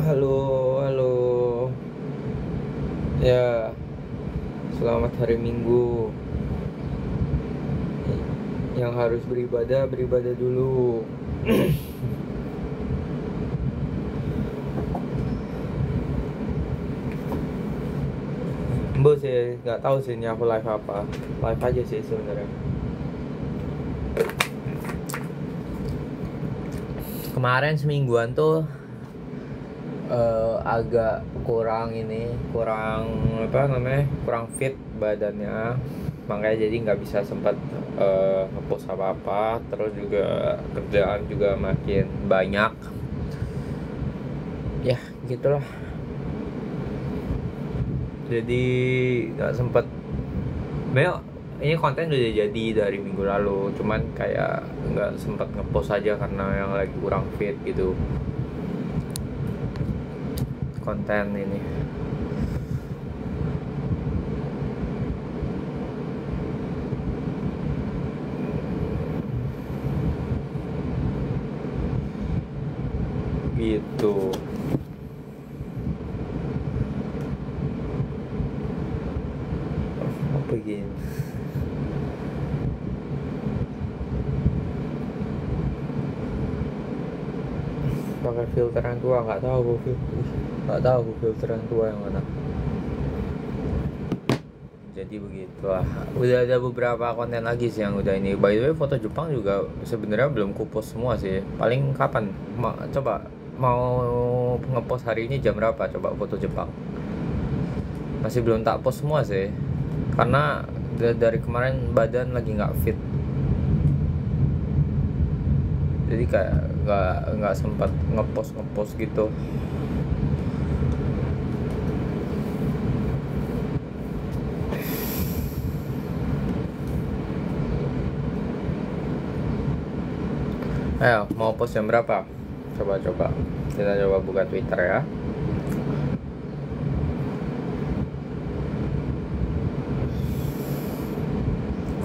Halo, halo. Ya, selamat hari Minggu. Yang harus beribadah, beribadah dulu. Mbak sih, nggak tahu sih ini aku live apa. Live aja sih sebenarnya. Kemarin semingguan tuh agak kurang apa namanya, kurang fit badannya, makanya jadi nggak bisa sempat ngepost apa-apa. Terus juga kerjaan juga makin banyak, ya gitulah, jadi nggak sempet. Memang ini konten udah jadi dari minggu lalu, cuman kayak nggak sempet ngepost aja karena yang lagi kurang fit gitu konten ini. Gitu. Apa begini? Pakai filteran tua, nggak tahu filteran tua yang mana. Jadi begitulah. Udah ada beberapa konten lagi sih yang udah ini. By the way, foto Jepang juga sebenarnya belum kupost semua sih. Paling kapan? Coba mau ngepost hari ini jam berapa? Coba foto Jepang. Masih belum tak post semua sih. Karena dari kemarin badan lagi nggak fit. Jadi kayak nggak sempat ngepost gitu. Ayo, mau post jam berapa? Coba kita coba buka Twitter ya.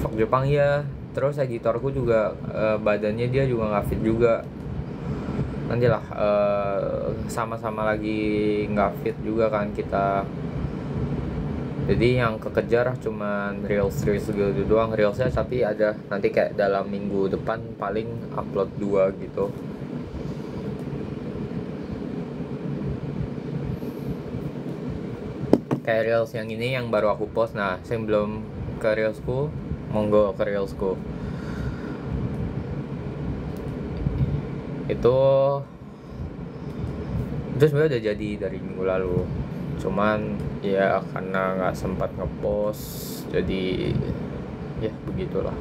Vlog Jepang ya. Terus editorku juga badannya dia juga nggak fit juga. Nantilah sama-sama lagi nggak fit juga kan kita. Jadi yang kekejar cuman reels gitu doang, reelsnya, tapi ada nanti kayak dalam minggu depan paling upload 2 gitu. Kayak reels yang ini yang baru aku post. Nah, yang belum ke reelsku, monggo ke reelsku. Itu sebenarnya udah jadi dari minggu lalu, cuman ya karena nggak sempat ngepost, jadi ya begitulah.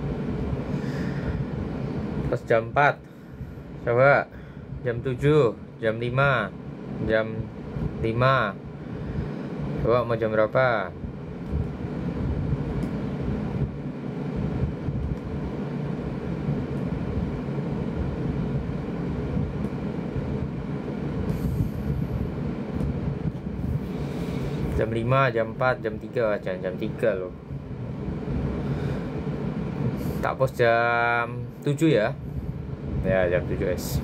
Pas jam 4, coba jam 7, jam 5, coba mau jam berapa? Jam 5, jam 4, jam 3, jangan jam 3 loh. Tak post jam 7 ya. Ya, jam 7 guys.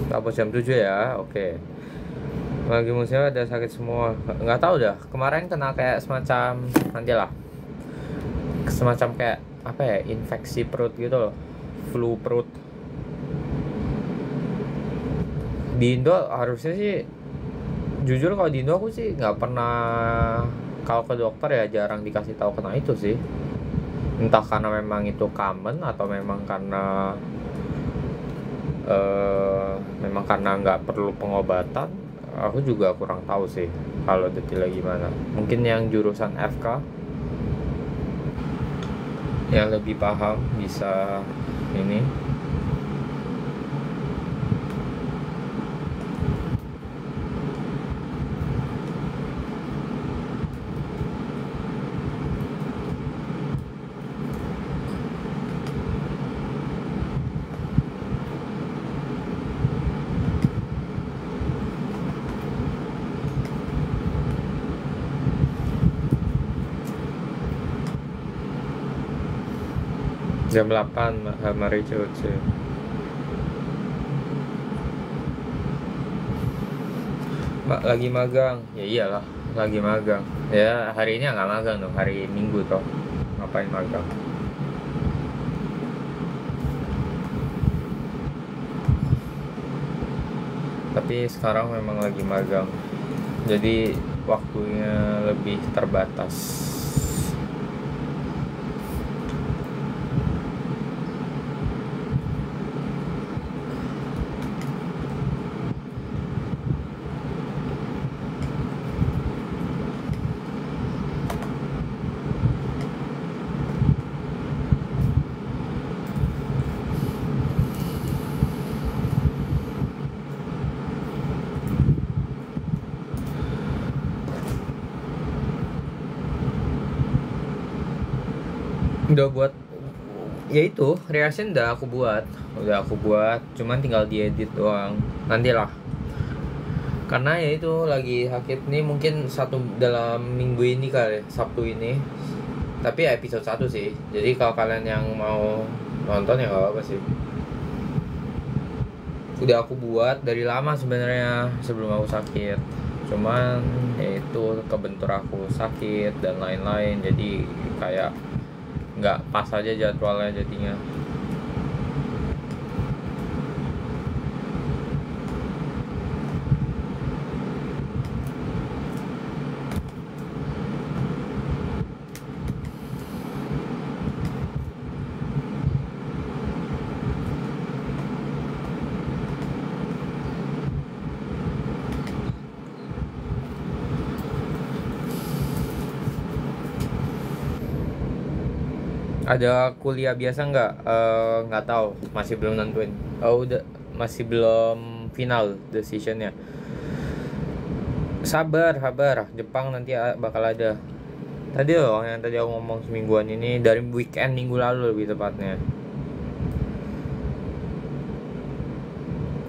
Apa jam 7 ya? Oke. Lagi musimnya ada sakit semua. Nggak tahu dah. Kemarin kena kayak semacam, nantilah, semacam kayak apa ya, infeksi perut gitu loh. Flu perut. Di Indo harusnya sih, jujur kalau di Indo aku sih nggak pernah, kalau ke dokter ya jarang dikasih tahu kena itu sih. Entah karena memang itu common atau memang karena nggak perlu pengobatan. Aku juga kurang tahu sih kalau detailnya gimana. Mungkin yang jurusan FK yang lebih paham bisa ini. Jam 8 mari COC. Mbak lagi magang. Ya iyalah, lagi magang. Ya hari ini nggak magang dong, hari Minggu toh. Ngapain magang? Tapi sekarang memang lagi magang. Jadi waktunya lebih terbatas. Udah buat, ya itu reaction udah aku buat, cuman tinggal diedit doang nantilah, karena ya itu lagi sakit nih, mungkin dalam minggu ini kali, Sabtu ini, tapi ya episode 1 sih, jadi kalau kalian yang mau nonton ya gak apa-apa sih. Udah aku buat dari lama sebenarnya sebelum aku sakit, cuman ya itu kebentur aku sakit dan lain-lain, jadi kayak nggak pas aja jadwalnya jadinya. Ada kuliah biasa nggak? Nggak tahu, masih belum nentuin. Masih belum final decisionnya. Sabar. Jepang nanti bakal ada. Tadi loh yang tadi aku ngomong semingguan ini, dari weekend minggu lalu lebih tepatnya.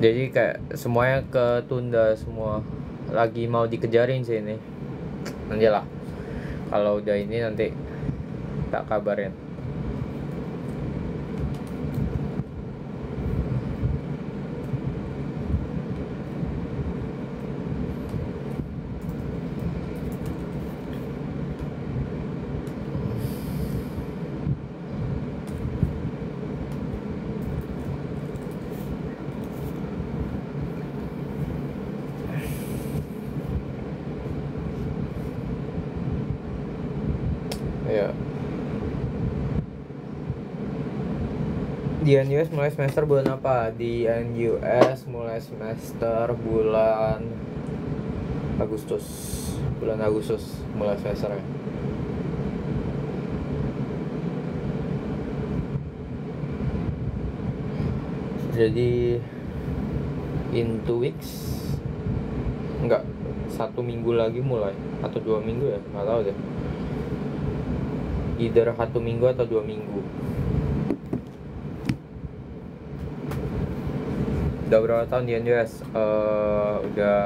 Jadi kayak semuanya ketunda semua. Lagi mau dikejarin sih ini. Nanti lah. Kalau udah ini nanti tak kabarin. Ya. Di NUS mulai semester bulan apa? Di NUS mulai semester bulan Agustus. Bulan Agustus mulai semesternya. Jadi in 2 weeks, enggak, 1 minggu lagi mulai, atau 2 minggu ya, nggak tahu deh. Either 1 minggu atau 2 minggu. Udah berapa tahun di NUS? Udah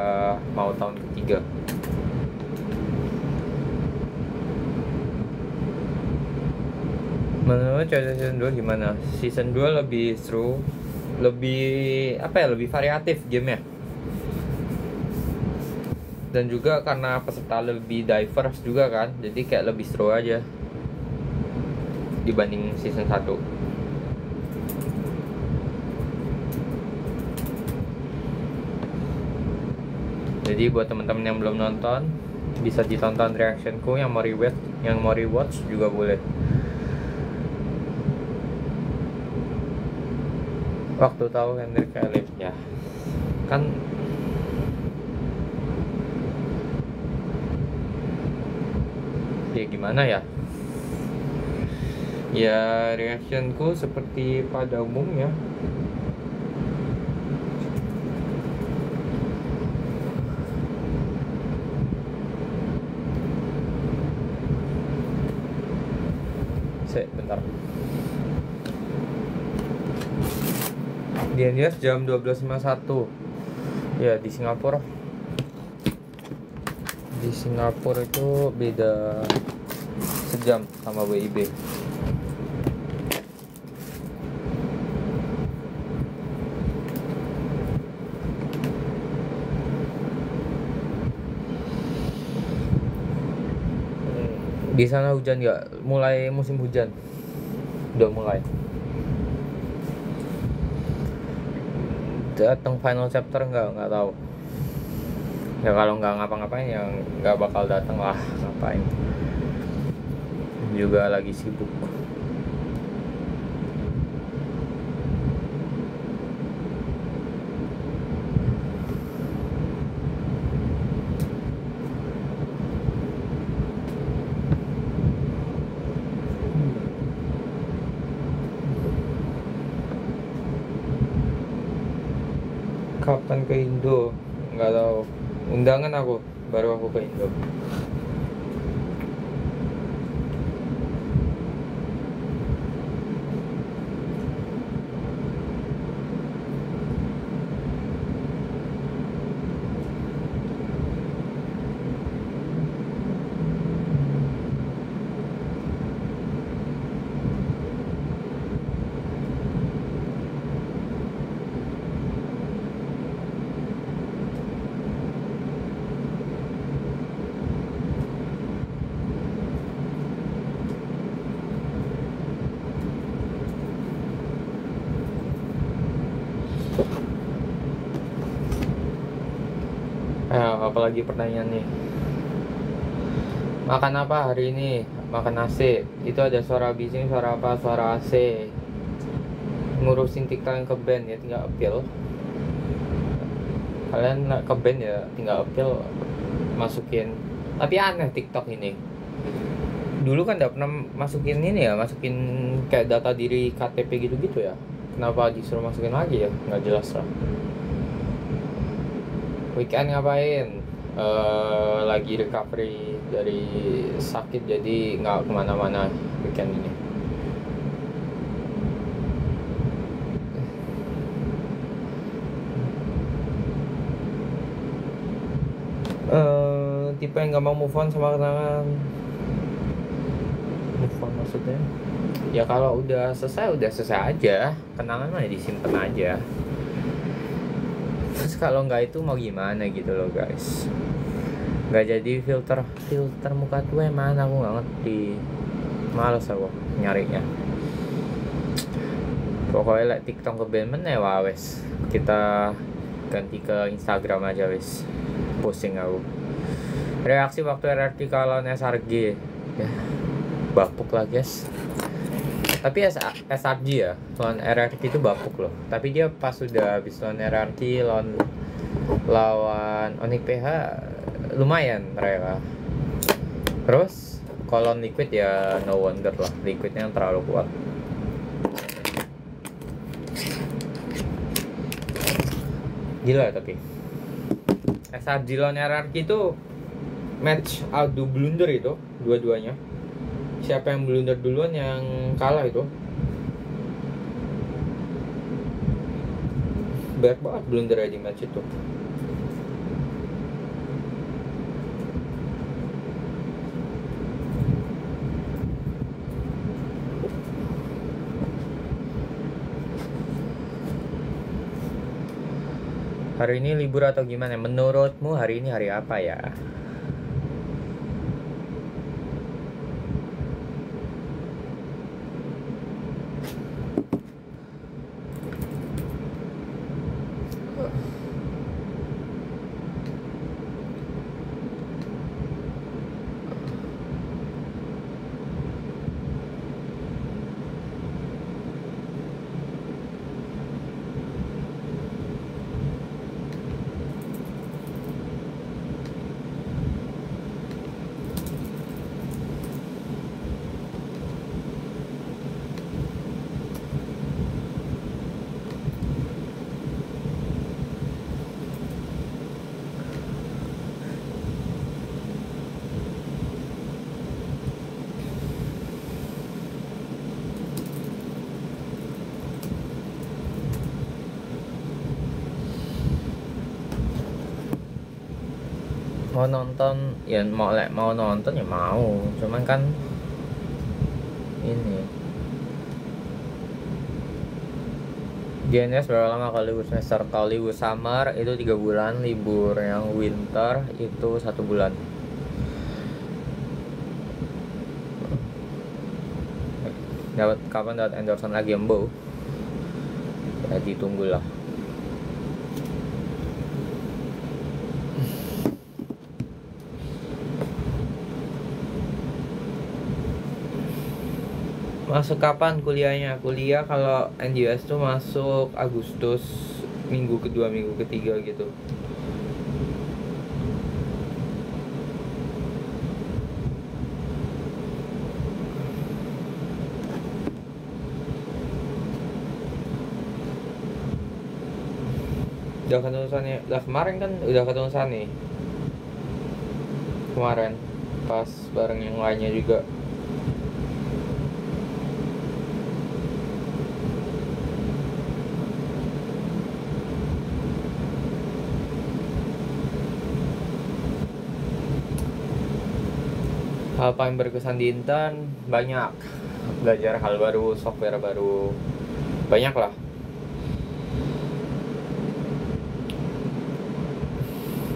mau tahun ketiga. Menurut season 2 gimana? Season 2 lebih seru, lebih lebih variatif gamenya, dan juga karena peserta lebih diverse juga kan, jadi kayak lebih seru aja dibanding season 1. Jadi buat teman-teman yang belum nonton, bisa ditonton reactionku. Yang mau rewatch juga boleh. Waktu tahu Henry Cavill ya kan, ya gimana ya, ya reactionku seperti pada umumnya. Bentar. Di NUS jam 12.51. Ya di Singapura itu beda sejam sama WIB. Di sana hujan nggak? Mulai musim hujan? Udah mulai. Datang final chapter nggak tahu. Ya kalau nggak ngapa-ngapain ya nggak bakal datang lah, ngapain. Juga lagi sibuk. Kapan ke Indo? Nggak tahu. Undangan baru aku ke Indo. Apalagi pertanyaan nih. Makan apa hari ini? Makan AC. Itu ada suara bising, suara apa? Suara AC. Ngurusin TikTok yang ke band ya, tinggal appeal. Kalian ke band ya, tinggal appeal, masukin. Tapi aneh TikTok ini. Dulu kan gak pernah masukin ini ya, masukin kayak data diri KTP gitu-gitu ya. Kenapa disuruh masukin lagi ya? Nggak jelas lah. Weekend ngapain? Lagi recovery dari sakit, jadi nggak kemana-mana weekend ini. Tipe yang gak mau move on sama kenangan. Move on maksudnya? Ya kalau udah selesai aja. Kenangan mah disimpan aja. Terus kalau nggak itu mau gimana gitu loh guys. Nggak jadi filter muka tuh mana aku nggak ngerti. Males aku nyarinya. Pokoknya like TikTok ke band mana ya wes. Kita ganti ke Instagram aja wes. Pusing aku. Reaksi waktu RRQ lawan SRG. Ya, bapuk lah guys. Tapi SRG ya, lawan RRQ itu bapuk loh. Tapi dia pas sudah habis lawan RRQ, lawan Onyx PH lumayan mereka. Terus kalau Liquid ya no wonder lah, Liquidnya yang terlalu kuat. Gila tapi SRG lawan RRQ itu match adu blunder itu dua-duanya. Siapa yang blunder duluan yang kalah itu. Banyak banget blunder di match itu. Hari ini libur atau gimana? Menurutmu hari ini hari apa ya? Mau nonton ya mau nonton ya mau, cuman kan ini GNS berapa lama kalau libur semester? Kalau libur summer itu 3 bulan, libur yang winter itu 1 bulan. kapan dapat endorsement lagi Embo, ya ditunggulah. Masuk kapan kuliahnya? Kuliah kalau NUS tuh masuk Agustus, minggu kedua minggu ketiga gitu. Udah keterusan ya, udah kemarin kan udah keterusan nih kemarin pas bareng yang lainnya juga. Hal paling berkesan di intern banyak, belajar hal baru, software baru, banyak lah.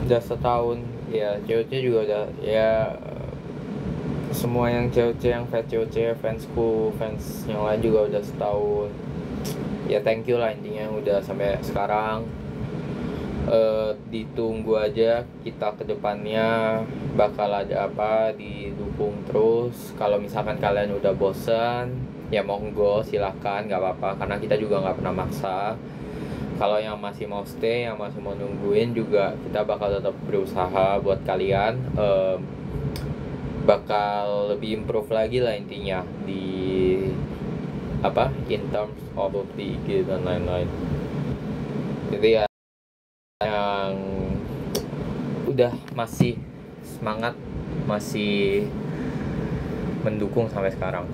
Udah setahun ya, COC juga udah ya, semua yang COC, yang fans COC, fansku, fans yang lain juga udah setahun. Ya thank you lah intinya udah sampai sekarang. Ditunggu aja kita kedepannya bakal ada apa, didukung terus. Kalau misalkan kalian udah bosen ya monggo silahkan, nggak apa-apa, karena kita juga nggak pernah maksa. Kalau yang masih mau stay, yang masih mau nungguin juga, kita bakal tetap berusaha buat kalian. Bakal lebih improve lagi lah intinya di apa, in terms of the IG dan lain-lain. Jadi ya yang udah masih semangat, masih mendukung sampai sekarang.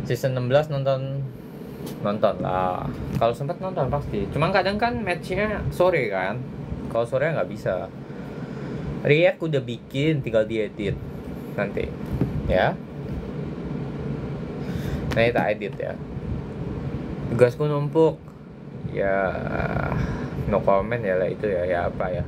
Season 16 nonton lah, kalau sempat nonton pasti. Cuman kadang kan matchnya sore kan, kalau sore nggak bisa. React udah bikin, tinggal diedit nanti ya. Nah kita edit ya, tugasku numpuk ya, no comment ya lah itu ya, ya apa ya.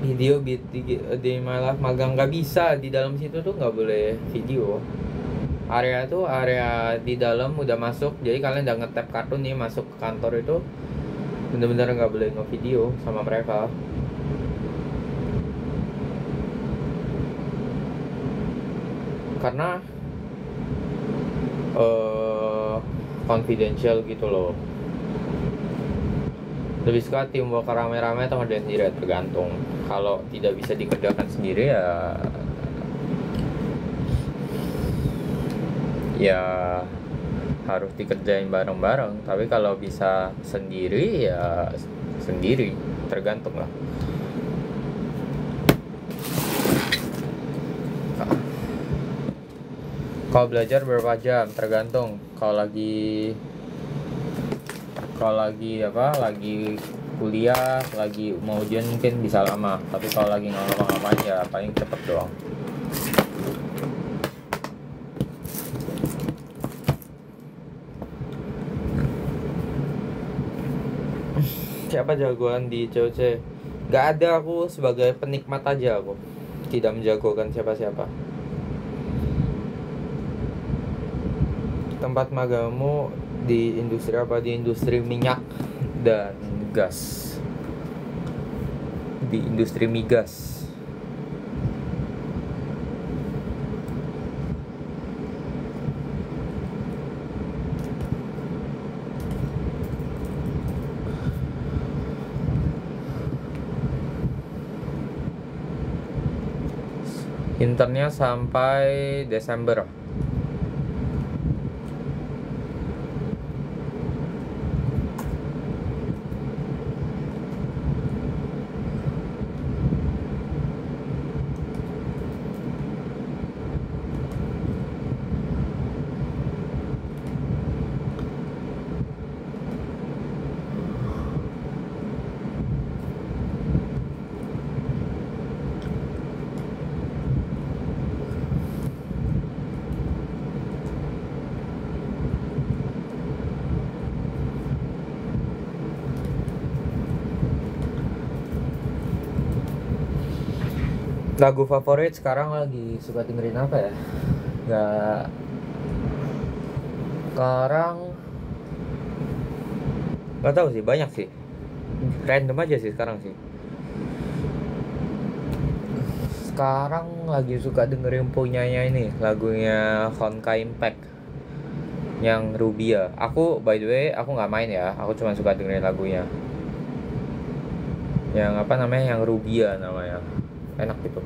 Video di malah magang nggak bisa, di dalam situ tuh nggak boleh video. Area tuh area di dalam udah masuk, jadi kalian udah nge-tap kartu nih masuk ke kantor itu bener-bener nggak boleh nge-video sama mereka. Karena confidential gitu loh. Lebih suka teamwork rame-rame atau ngerjain sendiri, tergantung. Kalau tidak bisa dikerjakan sendiri ya harus dikerjain bareng-bareng. Tapi kalau bisa sendiri ya sendiri, tergantung lah. Kalau belajar berapa jam tergantung. Kalau lagi kuliah, lagi mau ujian mungkin bisa lama. Tapi kalau lagi nggak ngapa-ngapain ya paling cepet doang. Siapa jagoan di COC? Gak ada, aku sebagai penikmat aja, aku tidak menjagokan siapa-siapa. Tempat magangmu di industri apa? Di industri minyak dan gas, di industri migas. Internnya sampai Desember. Lagu favorit sekarang lagi suka dengerin apa ya? Nggak, sekarang nggak tahu sih, banyak sih, random aja sih sekarang sih. Sekarang lagi suka dengerin punyanya ini, lagunya Honkai Impact yang Rubia. Aku by the way aku nggak main ya, aku cuma suka dengerin lagunya. Yang apa namanya, yang Rubia namanya, enak gitu.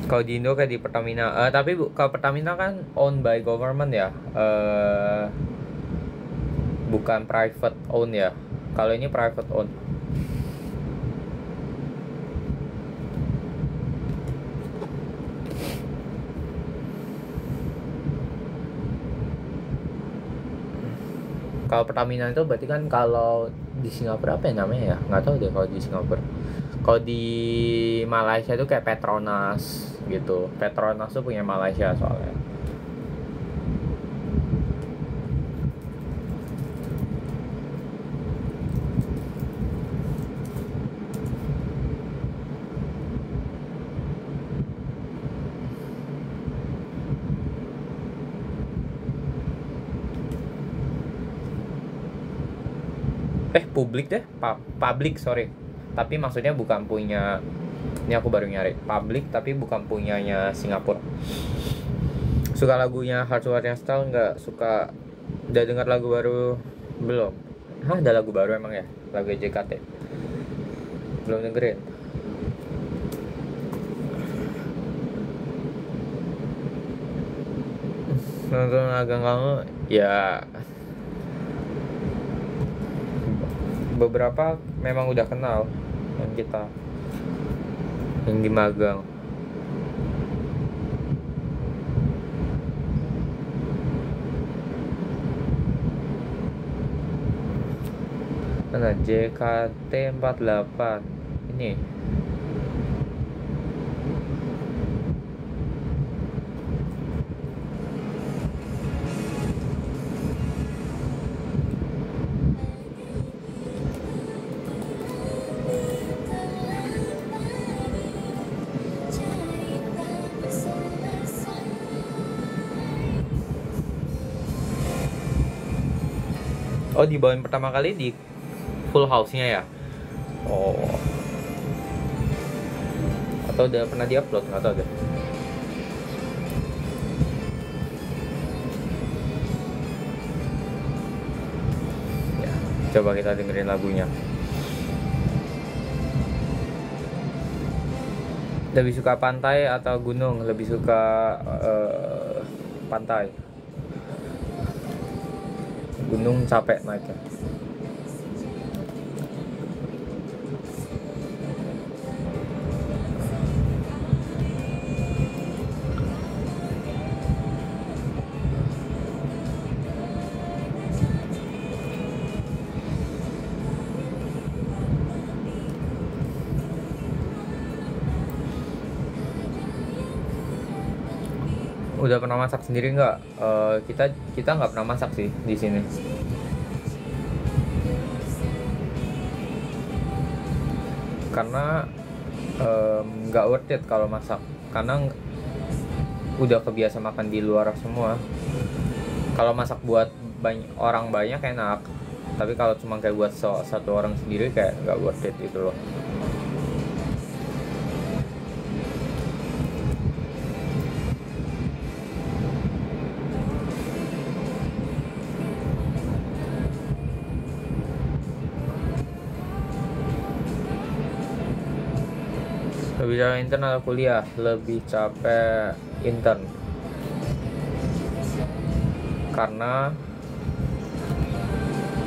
Kalau di Indo kayak di Pertamina, tapi kalau Pertamina kan owned by government ya, bukan private own ya. Kalau ini private own. Kalau Pertamina itu berarti kan, kalau di Singapura apa ya namanya ya? Nggak tahu deh kalau di Singapura. Kalau di Malaysia itu kayak Petronas gitu. Petronas tuh punya Malaysia soalnya. Publik deh, public, sorry. Tapi maksudnya bukan punya, ini aku baru nyari, public tapi bukan punyanya Singapura. Suka lagunya Hardware yang Style nggak? Suka. Udah dengar lagu baru belum? Hah, ada lagu baru emang ya? Lagu JKT belum dengerin. Nonton agak kamu ya, beberapa memang udah kenal yang kita, yang di magang. Mana JKT48 ini? Oh, dibawain pertama kali di Full House-nya ya? Oh. Atau udah pernah di-upload, nggak tahu deh. Ya, coba kita dengerin lagunya. Lebih suka pantai atau gunung? Lebih suka pantai. Gunung capek naiknya. Udah pernah masak sendiri nggak? Kita nggak pernah masak sih di sini. Karena nggak worth it kalau masak. Karena udah kebiasa makan di luar semua. Kalau masak buat orang banyak enak. Tapi kalau cuma kayak buat satu orang sendiri kayak nggak worth it gitu loh. Lebih capek intern atau kuliah? Lebih capek intern. Karena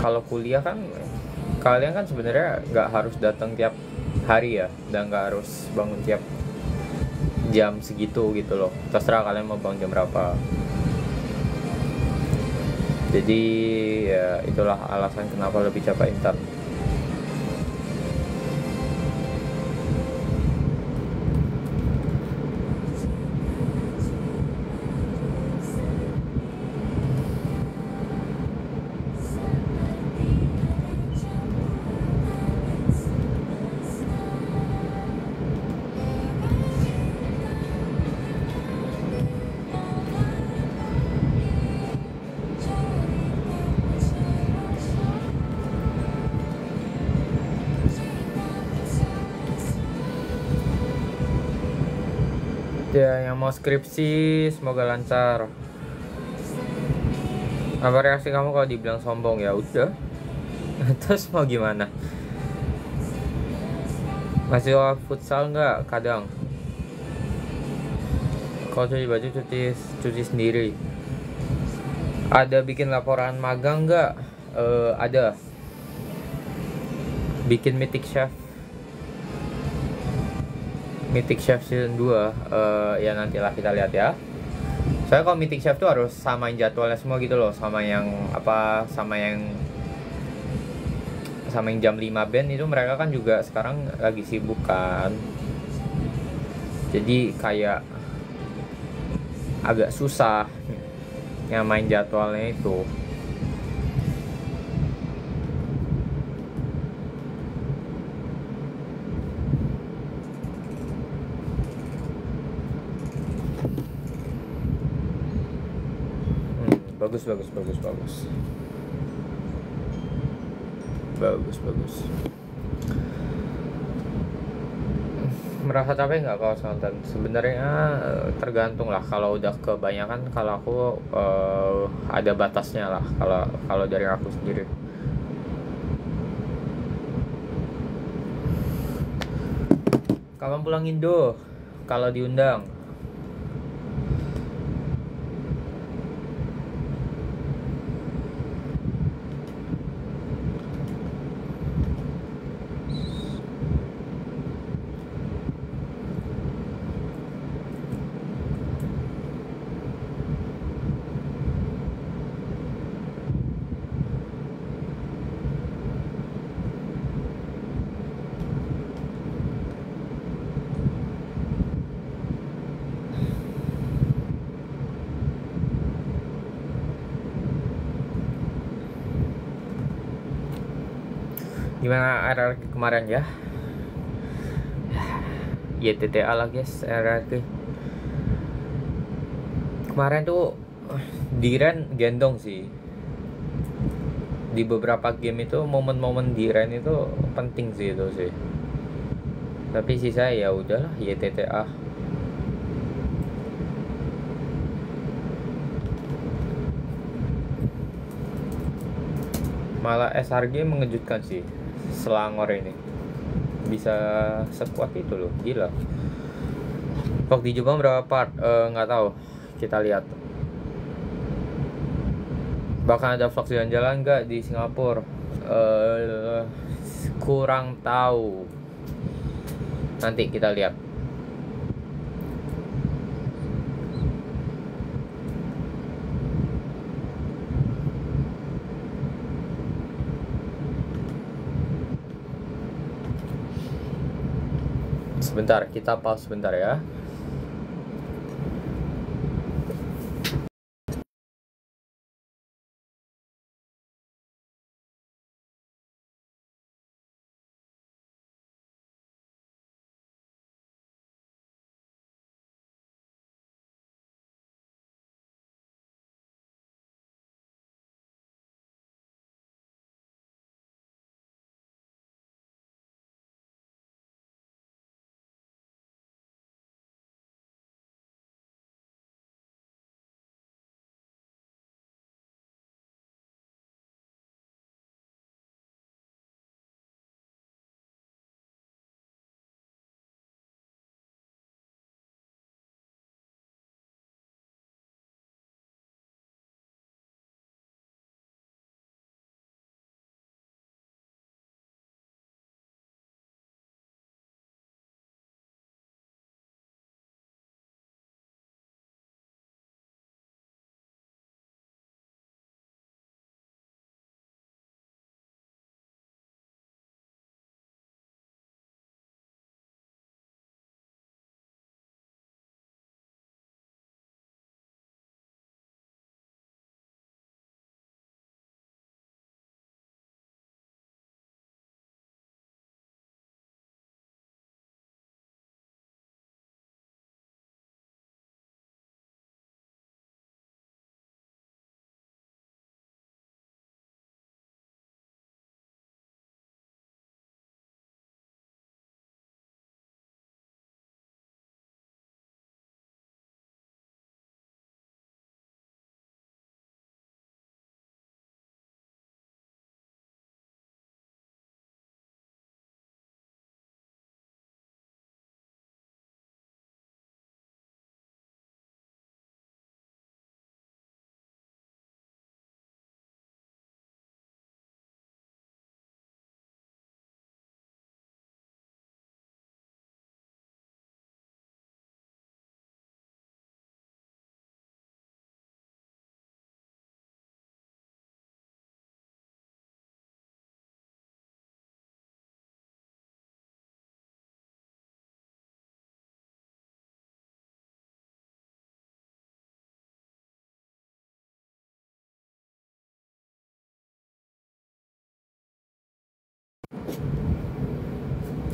kalau kuliah kan kalian kan sebenarnya nggak harus datang tiap hari ya, dan nggak harus bangun tiap jam segitu gitu loh. Terserah kalian mau bangun jam berapa. Jadi ya itulah alasan kenapa lebih capek intern. Ya, yang mau skripsi semoga lancar. Apa reaksi kamu kalau dibilang sombong? Ya udah. Terus mau gimana? Masih futsal nggak? Kadang. Kalau cuci baju cuci sendiri. Ada bikin laporan magang nggak? Ada. Bikin Mythic Chef season 2. Ya nantilah kita lihat ya. Soalnya kalau Mythic Chef tuh harus samain jadwalnya semua gitu loh, sama yang jam 5 band itu, mereka kan juga sekarang lagi sibuk kan. Jadi kayak agak susah nyamain jadwalnya itu. Bagus. Merasa capek nggak kalau nonton? Sebenarnya tergantung lah. Kalau udah kebanyakan, kalau aku ada batasnya lah. Kalau dari aku sendiri. Kapan pulang Indo? Kalau diundang. Gimana RRQ kemarin ya? YTTA lah guys, RRQ. Kemarin tuh Diren gendong sih. Di beberapa game itu momen-momen Diren itu penting sih itu sih. Tapi sisa ya udahlah YTTA. Malah SRG mengejutkan sih. Selangor ini bisa sekuat itu loh, gila. Vlog di Jepang berapa part? Nggak tahu, kita lihat. Bahkan ada vlog jalan-jalan nggak di Singapura? Kurang tahu, nanti kita lihat. Sebentar, kita pause sebentar ya.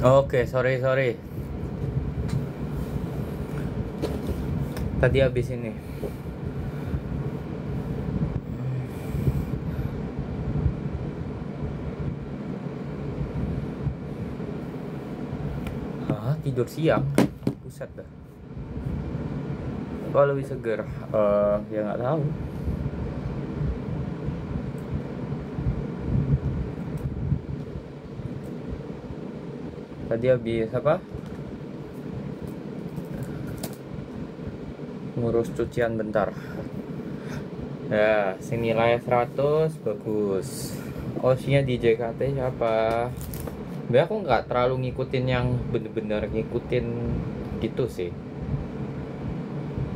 Oke, sorry. Tadi habis ini. Tidur siang. Buset dah. Kok lebih seger? Ya nggak tahu. Tadi habis apa? Ngurus cucian bentar. Ya, sini nilai 100 bagus. Osinya di JKT siapa? Sebenernya aku nggak terlalu ngikutin yang bener-bener ngikutin gitu sih.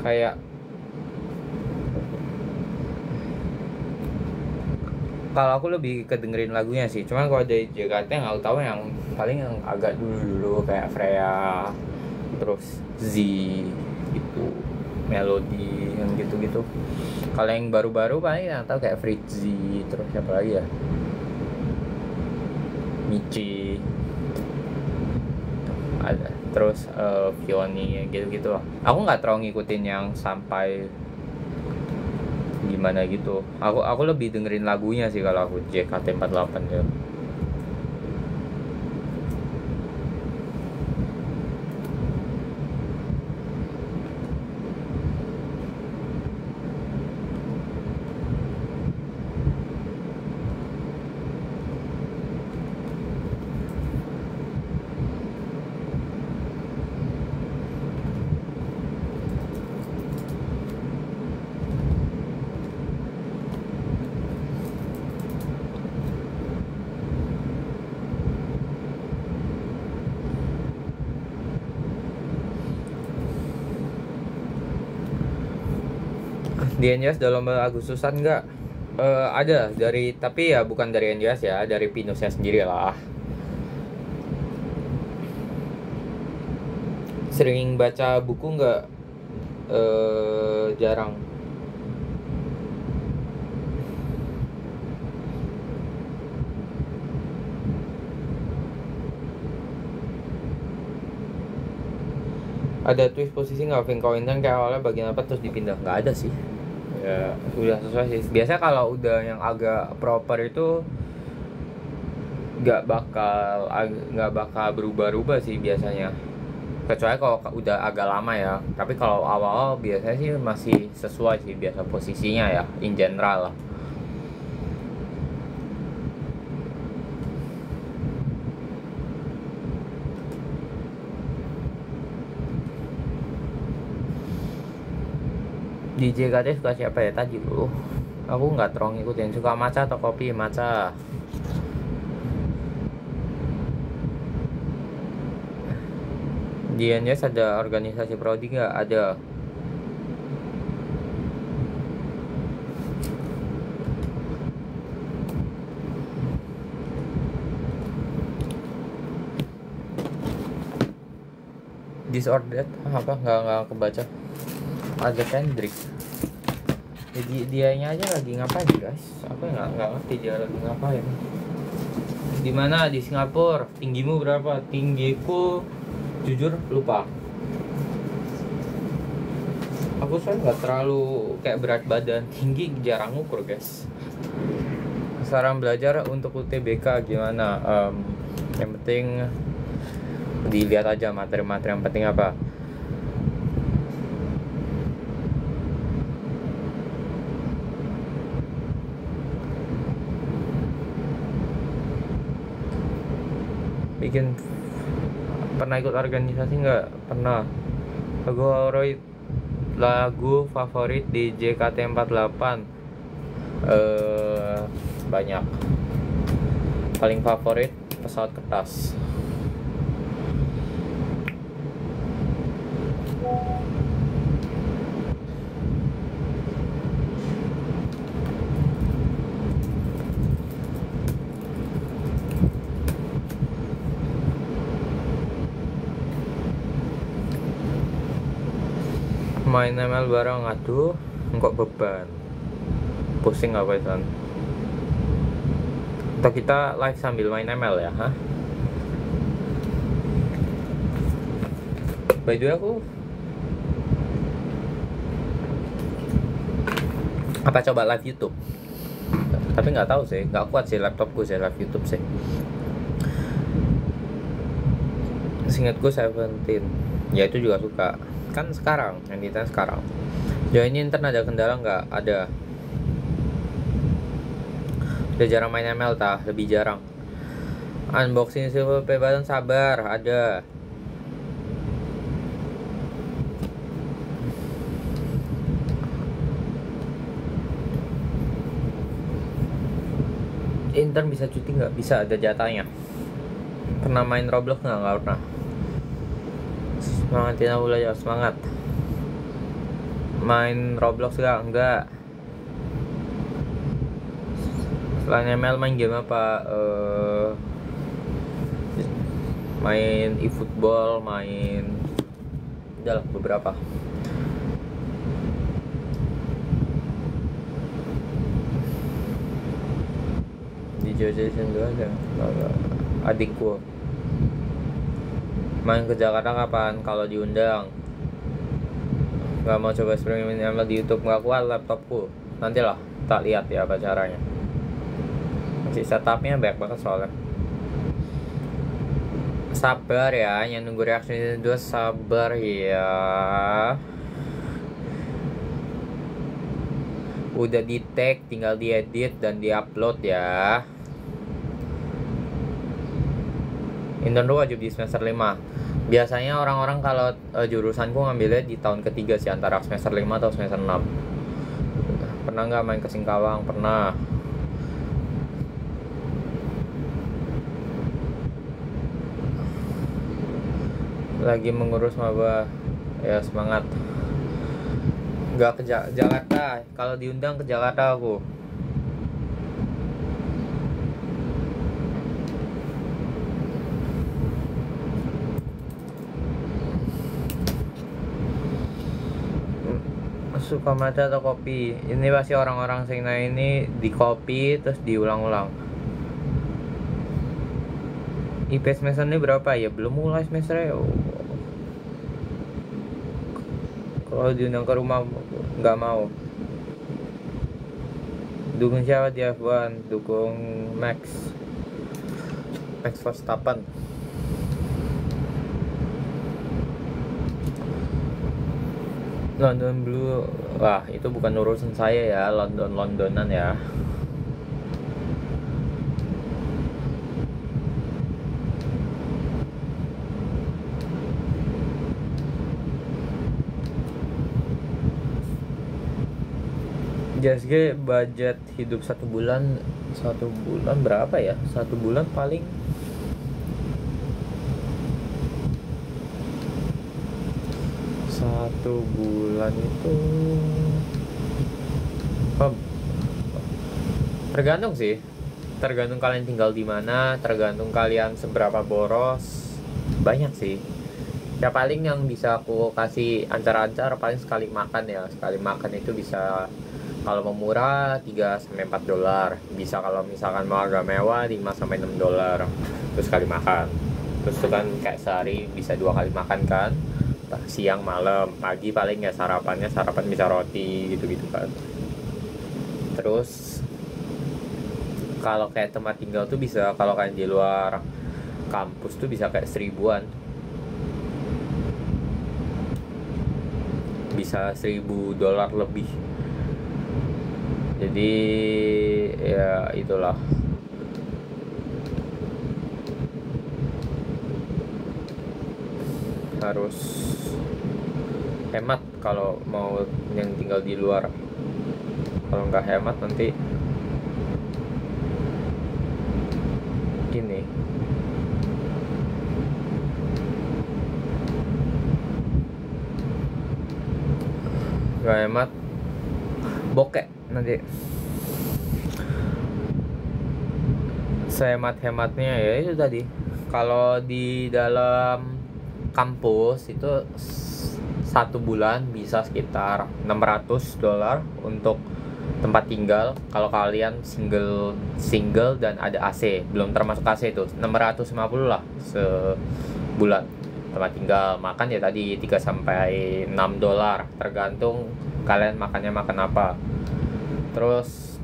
Kayak kalau aku lebih kedengerin lagunya sih. Cuman kalau dari JKT yang aku tahu yang paling yang agak dulu kayak Freya, terus Z gitu, Melody yang gitu-gitu. Kalau yang baru-baru paling yang tahu kayak Fritzy, terus siapa lagi ya? Michi, ada terus Fioni gitu-gitu. Aku nggak terlalu ngikutin yang sampai gimana gitu. Aku lebih dengerin lagunya sih kalau aku JKT48 ya. Di NJS dalam Agustusan nggak? Ada dari, tapi ya bukan dari NJS ya, dari Pinusnya sendiri lah. Sering baca buku nggak? Jarang. Ada twist posisi nggak? Vinko Intan kayak awalnya bagian apa terus dipindah? Nggak ada sih. Ya udah sesuai sih. Biasanya kalau udah yang agak proper itu nggak bakal berubah-ubah sih biasanya. Kecuali kalau udah agak lama ya. Tapi kalau awal biasanya sih masih sesuai sih biasa posisinya ya, in general lah. Di JKT suka siapa ya tadi bro? Aku nggak terlalu ngikutin. Suka matcha atau kopi? Matcha. Di NJS ada organisasi prodi nggak? Ada. Disordered apa? Nggak kebaca. Ada Kendrick. Jadi dianya aja lagi ngapain guys? Aku nggak ngerti dia lagi ngapain. Di mana? Di Singapura. Tinggimu berapa? Tinggiku jujur lupa. Aku soalnya nggak terlalu kayak berat badan tinggi, jarang ukur guys. Saran belajar untuk UTBK gimana? Yang penting dilihat aja materi-materi yang penting apa. Bikin pernah ikut organisasi nggak? Pernah. Lagu favorit di JKT48 banyak. Paling favorit Pesawat Kertas. Main ML bareng, aduh kok beban, pusing apa itu? Atau kita live sambil main ML ya? By the way, aku apa coba live YouTube, tapi nggak tahu sih, nggak kuat sih laptopku sih live YouTube sih. Seingatku 17 ya itu juga suka kan sekarang yang ditanya sekarang. Ya ini internet ada kendala nggak? Ada. Udah jarang main ML tah, lebih jarang. Unboxing silver pay button sabar, ada. Intern bisa cuti nggak? Bisa, ada jatahnya. Pernah main Roblox nggak? Nggak pernah. Semangatin aku belajar, semangat. Main Roblox nggak? Enggak. Selain ML main game apa? Main eFootball, main udah lah, beberapa. Di Jason dulu aja. Adikku main ke Jakarta kapan? Kalau diundang. Gak mau coba eksperimen ML di YouTube, gak kuat laptopku. Nantilah tak lihat ya apa caranya. Masih setupnya banyak banget soalnya. Sabar ya, yang nunggu reaksi itu sabar ya. Udah di tag, tinggal diedit dan diupload ya. Intern wajib di semester 5. Biasanya orang-orang kalau jurusanku ngambilnya di tahun ketiga sih, antara semester 5 atau semester 6. Pernah nggak main ke Singkawang? Pernah. Lagi mengurus maba ya, semangat. Nggak ke Jakarta, kalau diundang ke Jakarta aku. Suka matcha atau kopi? Ini pasti orang-orang Singna ini di kopi terus diulang-ulang. IP semester ini berapa ya? Belum mulai semesternya. Kalau diundang ke rumah nggak mau. Dukung siapa di F1? Dukung Max Verstappen. London Blue, wah itu bukan urusan saya ya, Londonan ya. JSG budget hidup satu bulan berapa ya? Satu bulan paling itu tergantung sih, tergantung kalian tinggal di mana, tergantung kalian seberapa boros. Banyak sih ya, paling yang bisa aku kasih ancar-ancar paling sekali makan ya. Sekali makan itu bisa, kalau mau murah 3-4 dolar, bisa kalau misalkan mau agak mewah 5-6 dolar. Terus sekali makan, terus itu kan kayak sehari bisa 2 kali makan kan, siang malam. Pagi paling ya sarapan bisa roti gitu kan. Terus kalau kayak tempat tinggal tuh bisa, kalau kayak di luar kampus tuh bisa kayak 1000-an, bisa 1000 dolar lebih. Jadi ya itulah. Harus hemat kalau mau yang tinggal di luar. Kalau nggak hemat nanti gini. Nggak hemat, bokek nanti. Sehemat-hematnya ya itu tadi. Kalau di dalam kampus itu 1 bulan bisa sekitar 600 dolar untuk tempat tinggal. Kalau kalian single dan ada AC, belum termasuk AC, itu 650 lah sebulan. tempat tinggal. Makan ya tadi 3 sampai 6 dolar tergantung kalian makannya makan apa. Terus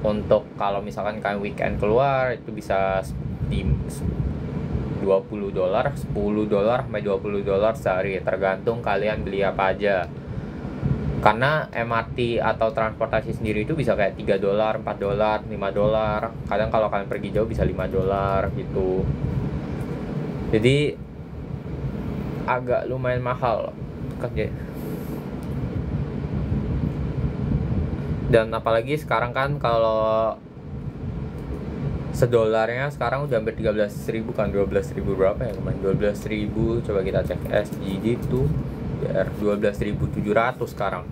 untuk kalau misalkan kalian weekend keluar itu bisa di 20 dolar, 10 dolar sampai 20 dolar sehari, tergantung kalian beli apa aja. Karena MRT atau transportasi sendiri itu bisa kayak 3 dolar, 4 dolar, 5 dolar. Kadang kalau kalian pergi jauh bisa 5 dolar gitu. Jadi agak lumayan mahal kerja. Dan apalagi sekarang kan kalau sedolarnya sekarang udah hampir 13.000 kan, 12.000 berapa ya kemarin, 12.000. Coba kita cek SGD tuh biar 12.700 sekarang.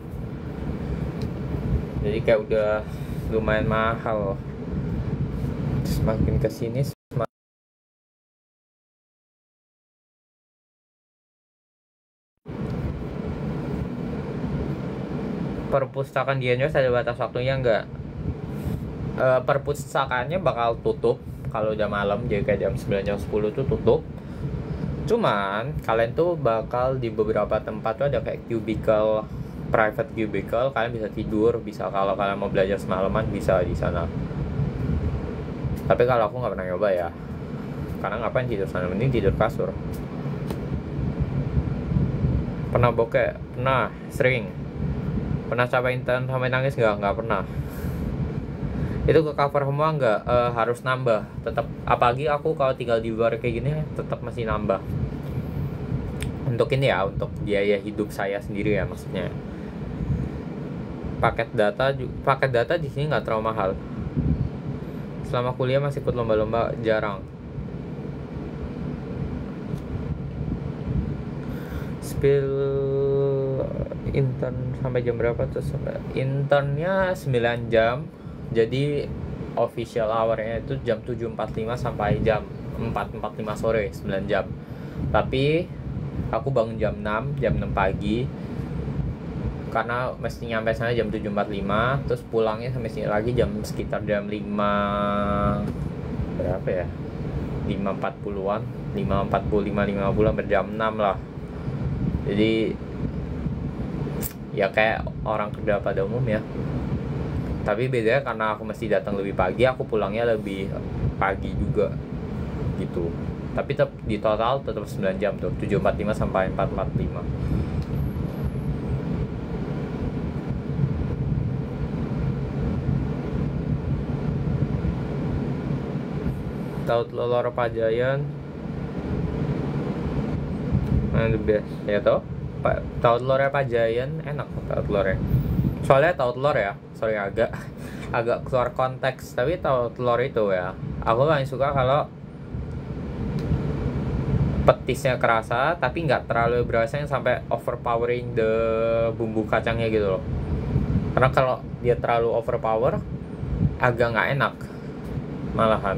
Jadi kayak udah lumayan mahal. Semakin kesini perpustakaan di Indonesia ada batas waktunya enggak? Perpustakaannya bakal tutup kalau udah malam, jadi kayak jam 9 jam 10 tuh tutup. Cuman kalian tuh bakal di beberapa tempat tuh ada kayak cubicle, private cubicle, kalian bisa tidur, bisa kalau kalian mau belajar semalaman bisa di sana. Tapi kalau aku nggak pernah nyoba ya, karena ngapain tidur sana, mending tidur kasur. Pernah bokeh? Pernah, sering. Pernah capek intern sampai nangis nggak pernah. Itu ke cover semua nggak, harus nambah tetap, apalagi aku kalau tinggal di luar kayak gini tetap masih nambah untuk ini ya, untuk biaya hidup saya sendiri ya, maksudnya paket data di sini nggak terlalu mahal. Selama kuliah masih ikut lomba-lomba? Jarang. Spill intern sampai jam berapa tuh? Internnya 9 jam. Jadi official hour-nya itu jam 7.45 sampai jam 4.45 sore, 9 jam. Tapi aku bangun jam 6 pagi. Karena mesti nyampe sana jam 7.45, terus pulangnya sampai sini lagi sekitar jam 5 berapa ya? 5.40-an, 5.45, 5.50 sampai jam 6 lah. Jadi ya kayak orang kerja pada umumnya. Tapi bedanya karena aku mesti datang lebih pagi, aku pulangnya lebih pagi juga gitu. Tapi di total tetap 9 jam tuh, 7.45 sampai 4.45. Tahu telur Pajayan the best ya toh. Tahu telurnya Pajayan enak tahu telurnya. Soalnya tahu telur ya, sorry agak keluar konteks, tapi tahu telur itu ya, aku paling suka kalau petisnya kerasa tapi nggak terlalu berasa yang sampai overpowering the bumbu kacangnya gitu loh. Karena kalau dia terlalu overpower agak nggak enak malahan.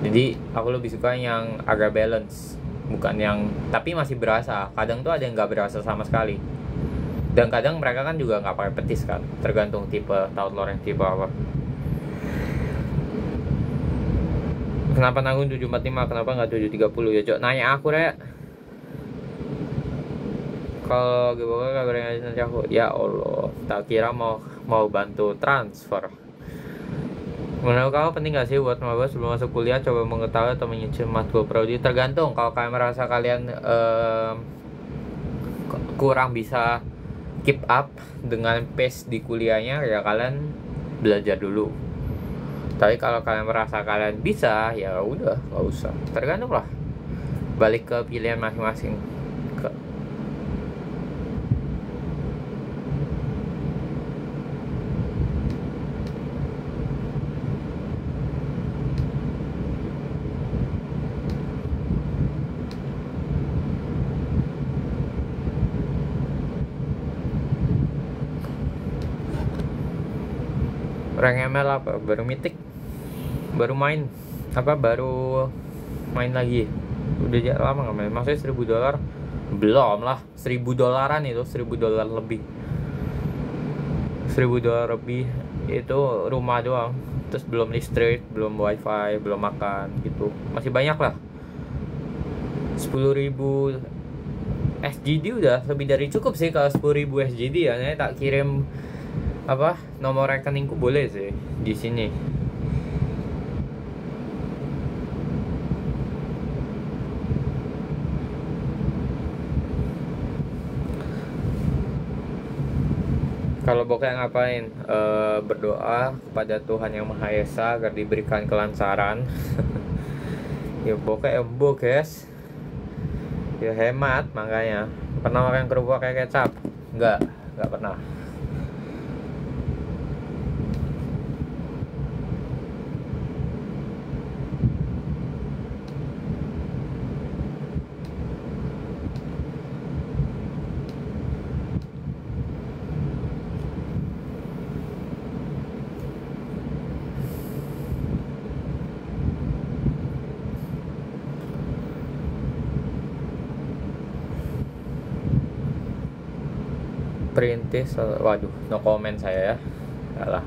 Jadi aku lebih suka yang agak balance, bukan yang tapi masih berasa. Kadang tuh ada yang nggak berasa sama sekali. Dan kadang mereka kan juga nggak pakai petis kan, tergantung tipe tahu telur yang tipe apa. Kenapa nanggung 7.45, kenapa nggak 7.30 ya Cok? Nanya aku Rek. Kalau gimana kabarnya nanti aku? Ya Allah, tak kira mau bantu transfer. Menurut kamu penting gak sih buat maba sebelum masuk kuliah coba mengetahui atau menyicil matkul prodi? Tergantung. Kalau kalian merasa kalian kurang bisa keep up dengan pace di kuliahnya, ya kalian belajar dulu. Tapi kalau kalian merasa kalian bisa, ya udah nggak usah. Tergantung lah, balik ke pilihan masing-masing. Rank ML apa? Baru mythic, baru main lagi. Udah lama nggak main. Maksudnya 1.000 dolar belum lah, 1.000 dolaran itu, 1.000 dolar lebih, 1.000 dolar lebih itu rumah doang, terus belum listrik, belum wifi, belum makan gitu, masih banyak lah. 10.000 SGD udah lebih dari cukup sih. Kalau 10.000 SGD ya, saya tak kirim apa nomor rekeningku boleh sih di sini. Kalau bokeh ngapain? Berdoa kepada Tuhan Yang Maha Esa agar diberikan kelancaran. Ya bokeh embo guys. Ya hemat makanya. Pernah makan kerupuk kayak kecap? Enggak pernah. Perintis, waduh, no comment saya ya. Alah.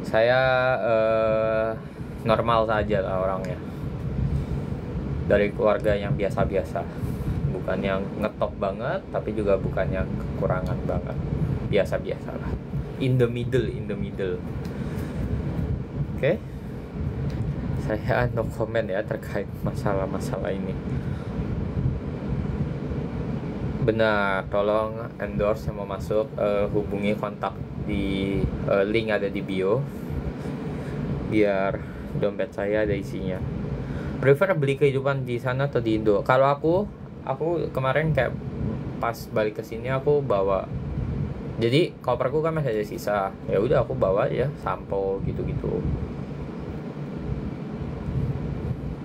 Saya normal saja lah orangnya. Dari keluarga yang biasa-biasa. Bukan yang ngetop banget, tapi juga bukan yang kekurangan banget. Biasa-biasa lah. In the middle. Oke. Saya no comment ya terkait masalah-masalah ini. Benar, tolong endorse yang mau masuk, hubungi kontak di link ada di bio, biar dompet saya ada isinya. Prefer beli kehidupan di sana atau di Indo? Kalau aku kemarin kayak pas balik ke sini aku bawa, jadi koperku kan masih ada sisa, ya udah aku bawa ya sampo gitu-gitu.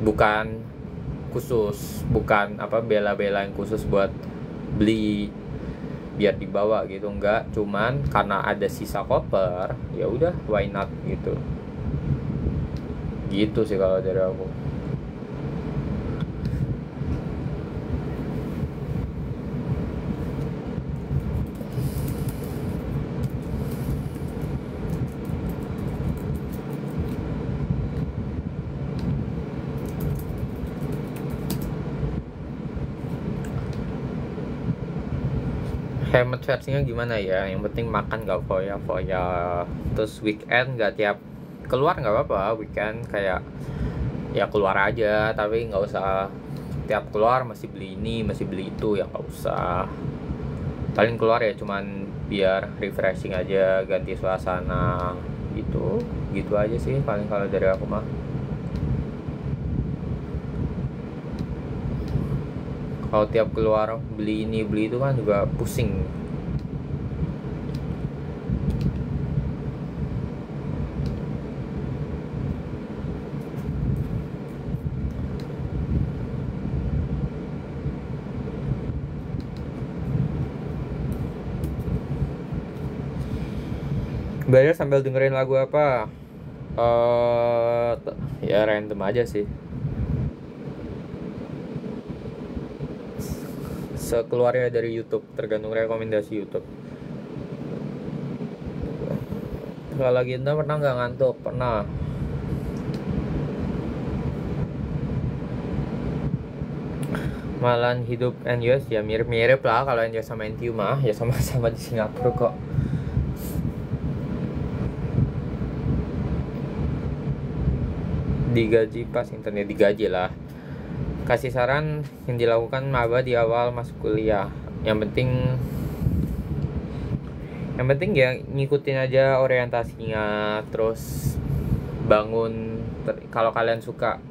Bukan khusus, bukan apa bela-belain khusus buat beli biar dibawa gitu, enggak, cuman karena ada sisa koper ya udah why not gitu sih kalau dari aku. Hemat versinya gimana ya, yang penting makan gak foya. Terus weekend gak tiap keluar gak apa-apa, weekend kayak ya keluar aja, tapi gak usah tiap keluar masih beli ini masih beli itu, ya gak usah. Paling keluar ya cuman biar refreshing aja, ganti suasana gitu aja sih paling kalau dari aku mah. Kalau tiap keluar beli ini beli itu kan juga pusing. Belajar sambil dengerin lagu apa? Ya random aja sih. Sekeluarnya dari YouTube, tergantung rekomendasi YouTube. Kalau lagi entah pernah nggak ngantuk? Pernah. Malan hidup NUS ya mirip-mirip lah. Kalau NUS sama NTU mah ya sama-sama di Singapura kok. Digaji pas internet, digaji lah. Kasih saran yang dilakukan maba di awal masuk kuliah. Yang penting ya ngikutin aja orientasinya, terus bangun. Kalau kalian suka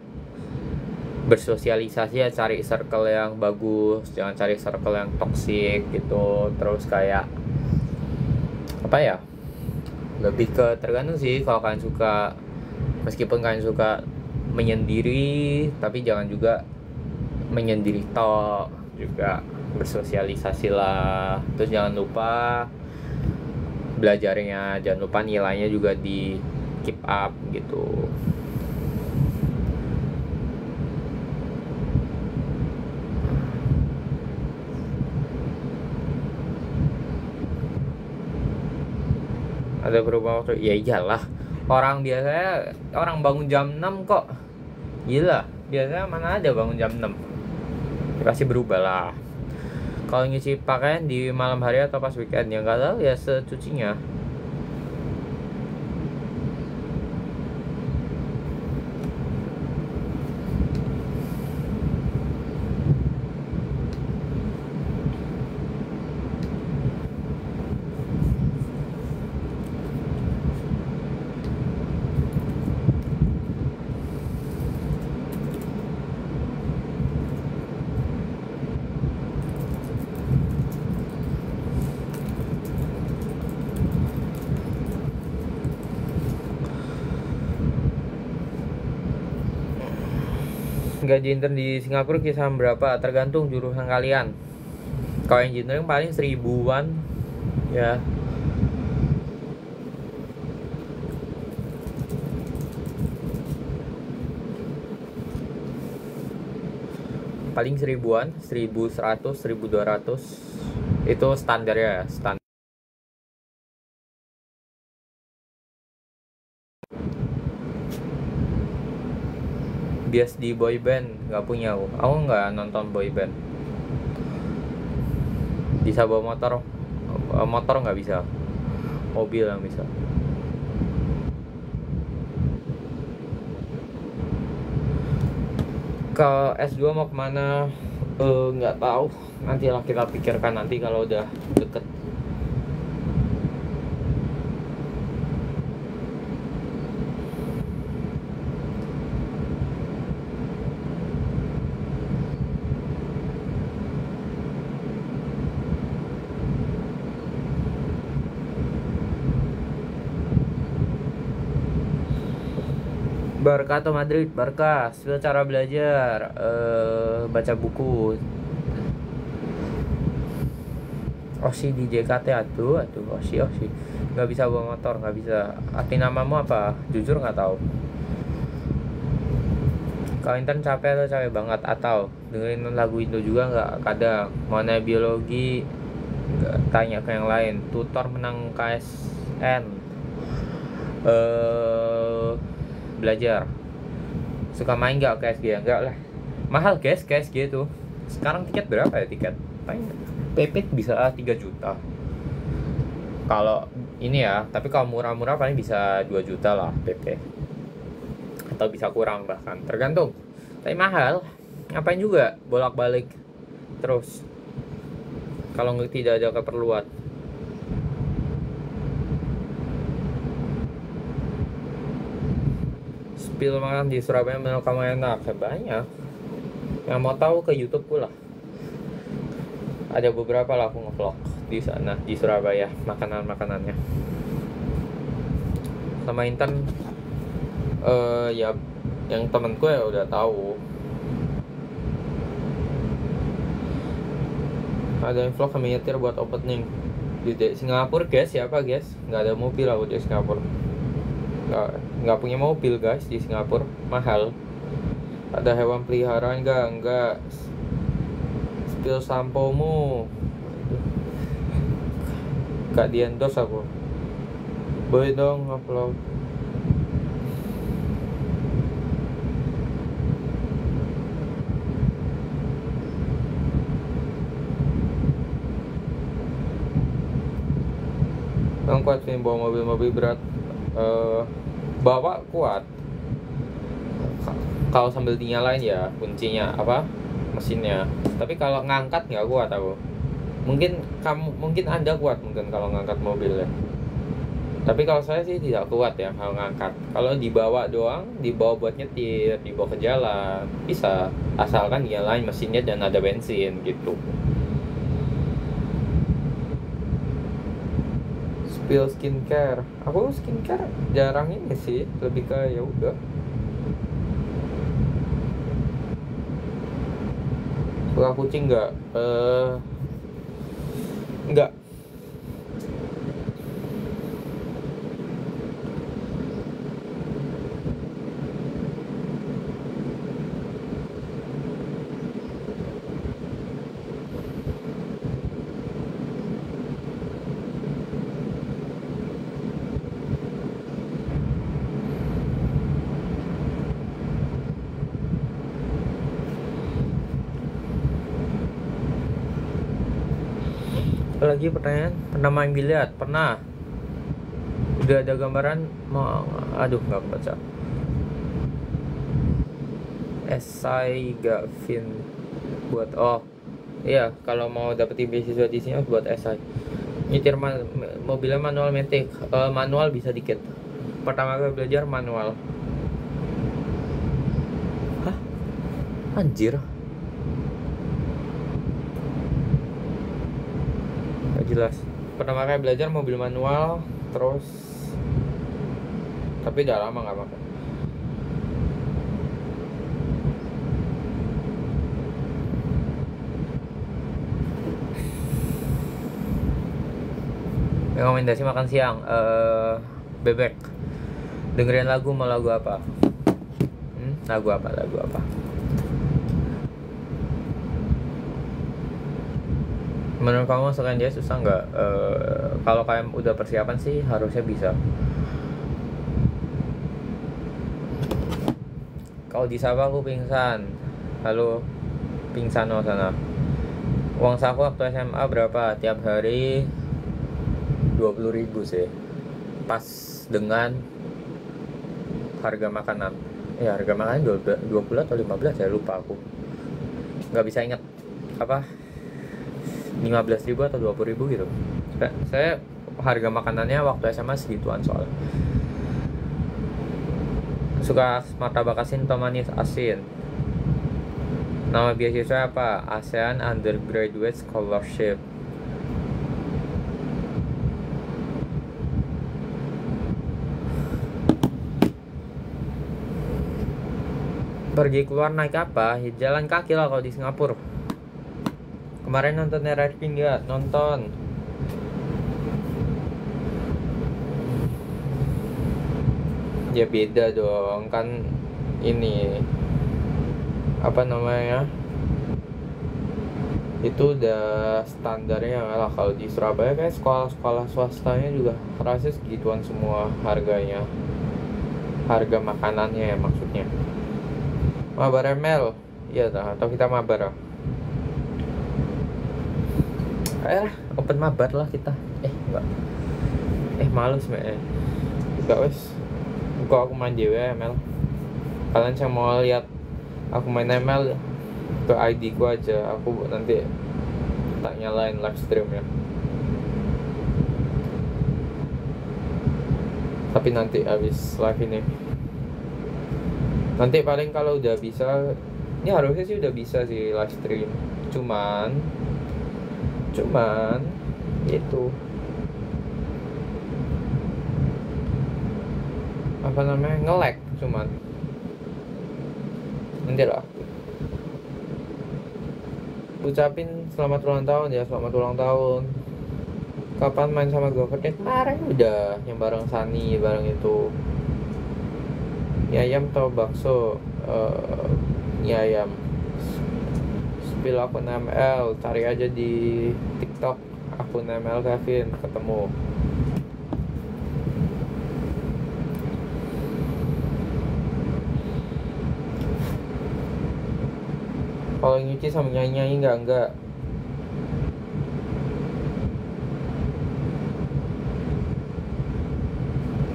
bersosialisasi ya cari circle yang bagus, jangan cari circle yang toksik gitu. Terus kayak apa ya, lebih ke tergantung sih. Kalau kalian suka, meskipun kalian suka menyendiri, tapi jangan juga menyendiri toh, juga bersosialisasi lah. Terus jangan lupa belajarnya, jangan lupa nilainya juga di keep up gitu. Ada perubahan waktu? Ya iyalah, orang biasanya orang bangun jam 6 kok. Gila, biasanya mana ada bangun jam 6. pasti berubah lah. Kalau ngisi pakaian di malam hari atau pas weekend ya nggak tahu ya, secucinya. Gaji intern di Singapura kisaran berapa? Tergantung jurusan kalian. Kalau engineering paling 1000-an ya. Paling 1000-an, 1100, 1200 itu standar ya, standar. Bias di boy band nggak punya aku nggak nonton boy band. Bisa bawa motor nggak bisa, mobil yang bisa. Ke S2 mau kemana? Nggak tahu, nantilah kita pikirkan nanti kalau udah deket. Barca atau Madrid? Barca. Spill cara belajar, baca buku. Osi di JKT, aduh Osi nggak bisa bawa motor, nggak bisa. Arti namamu apa? Jujur nggak tahu. Kalau intern capek atau capek banget, atau dengerin lagu Indo juga nggak? Kadang mana biologi nggak, tanya ke yang lain. Tutor menang KSN. Belajar. Suka main nggak KSG? Enggak lah, mahal guys KSG tuh. Sekarang tiket berapa ya tiket? PP bisa 3 juta kalau ini ya, tapi kalau murah-murah paling bisa 2 juta lah PP, atau bisa kurang bahkan, tergantung. Tapi mahal, ngapain juga bolak-balik terus kalau tidak ada keperluan. Spill makan di Surabaya menurut kamu enak? Banyak yang mau tahu ke YouTube lah. Ada beberapa lah aku nge-vlog di sana di Surabaya makanannya. Sama intern ya yang temenku ya udah tahu. Ada yang vlog kami nyetir buat opening di Singapura guys. Siapa guys? Nggak ada mobil aku di Singapura. Nggak punya mobil guys di Singapura, mahal. Ada hewan peliharaan enggak. Spill sampomu gak di endorse aku. Boleh dong upload. Bang kuat sih bawa mobil berat. Bawa kuat kalau sambil dinyalain ya kuncinya apa mesinnya, tapi kalau ngangkat nggak kuat aku. Mungkin anda kuat mungkin kalau ngangkat mobil ya, tapi kalau saya sih tidak kuat ya kalau ngangkat. Kalau dibawa doang, dibawa buat nyetir, dibawa ke jalan bisa, asalkan dinyalain mesinnya dan ada bensin gitu. Spill skincare, aku skincare jarang ini sih, lebih ke ya udah. Suka kucing nggak? Nggak. lagi pertanyaan. Pernah main biliar? Pernah. Udah ada gambaran? Aduh, nggak baca. Esai Gavin buat iya, kalau mau dapetin beasiswa di sini buat esai. Nyetir mobilnya manual matic. Manual bisa dikit. Pertama kali belajar manual. Hah? Anjir. Gak jelas. Pertama kali belajar mobil manual, terus tapi udah lama nggak pakai. Rekomendasi makan siang, bebek. Dengerin lagu, mau lagu apa? Lagu apa? Menurut kamu masukin dia susah nggak? Kalau kalian udah persiapan sih harusnya bisa. Kalau disapa aku pingsan. Halo, pingsan sana. Uang saku waktu SMA berapa? Tiap hari 20.000 sih. Pas dengan harga makanan. Ya harga makanan 20 atau 15 ya, lupa aku. Nggak bisa ingat apa 15.000 atau 20.000 gitu. Saya harga makanannya waktu SMA segituan soalnya. Suka martabak asin atau manis asin? Nama beasiswa apa? ASEAN Undergraduate Scholarship. Pergi keluar naik apa? Jalan kaki lah kalau di Singapura. Kemarin nonton Red King nggak? Nonton. Ya beda dong, kan ini apa namanya? Itu udah standarnya lah. Kalau di Surabaya kayak sekolah-sekolah swastanya juga rasanya segituan semua harganya. Harga makanannya ya maksudnya. Mabar ML, iya atau kita mabar? Open mabar lah kita. Enggak. Males enggak wes. Kok aku main ML. Kalian yang mau lihat aku main ML ke ID ku aja. Aku nanti tak nyalain live streamnya. Tapi nanti habis live ini. Nanti paling kalau udah bisa, ini harusnya sih udah bisa sih live stream. Cuman itu apa namanya, nge-lag cuman. Nanti lah. Ucapin selamat ulang tahun ya, selamat ulang tahun. Kapan main sama gue? Kemarin udah yang bareng Sani, bareng itu. Mie ayam atau bakso? Mie ayam. Spill akun ML, cari aja di TikTok akun ML Kevin, ketemu. Kalau nyuci sama nyanyi enggak.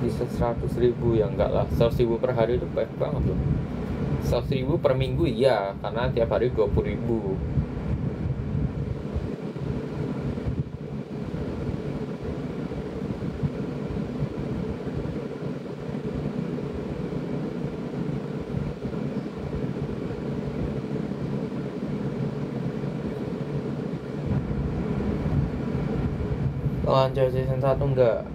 Bisa 100.000 ya enggak lah. 100.000 per hari itu baik banget loh. 100.000 per minggu iya, karena tiap hari 20.000. Lanjut season 1 enggak.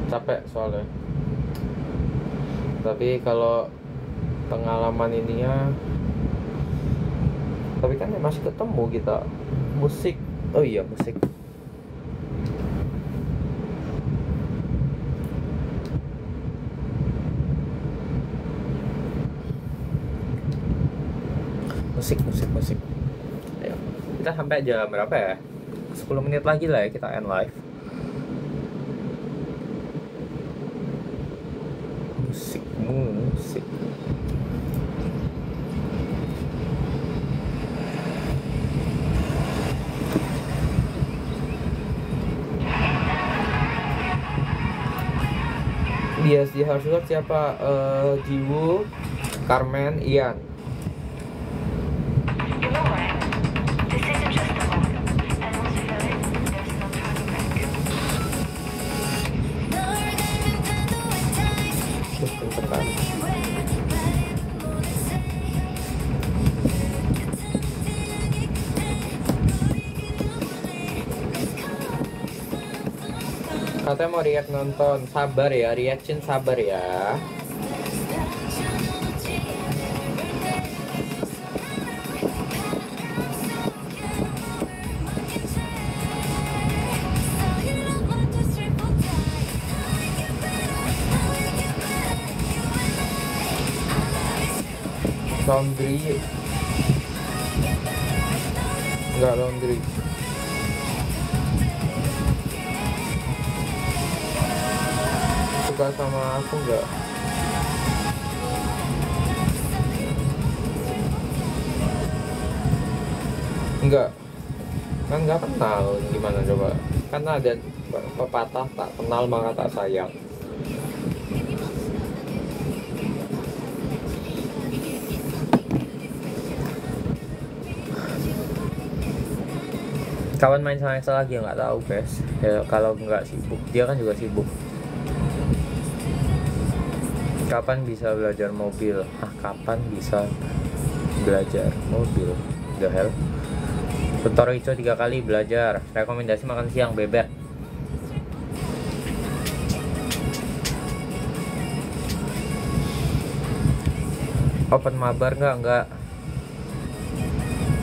Capek soalnya. Tapi kalau pengalaman ininya, tapi kan masih ketemu kita. Musik, oh iya musik. Musik. Ayo, kita sampai jam berapa ya? 10 menit lagi lah ya kita end live. Musik. bias di Harvard siapa? Jiwoo, Carmen, Ian. You know what? This isn't just a moment. And once you feel it, there's no turning back. Terus kenceng kan. Katanya mau react nonton, sabar ya, reaction sabar ya. Laundry. Enggak laundry. Suka sama aku enggak? Enggak. Kan enggak kenal, gimana coba? Kan ada pepatah tak kenal maka tak sayang. Kawan main sama Excel lagi nggak tahu guys. Ya kalau nggak sibuk, dia kan juga sibuk. Kapan bisa belajar mobil? Kapan bisa belajar mobil? The hell? Bentor Ico 3 kali belajar. Rekomendasi makan siang bebek. Open mabar nggak?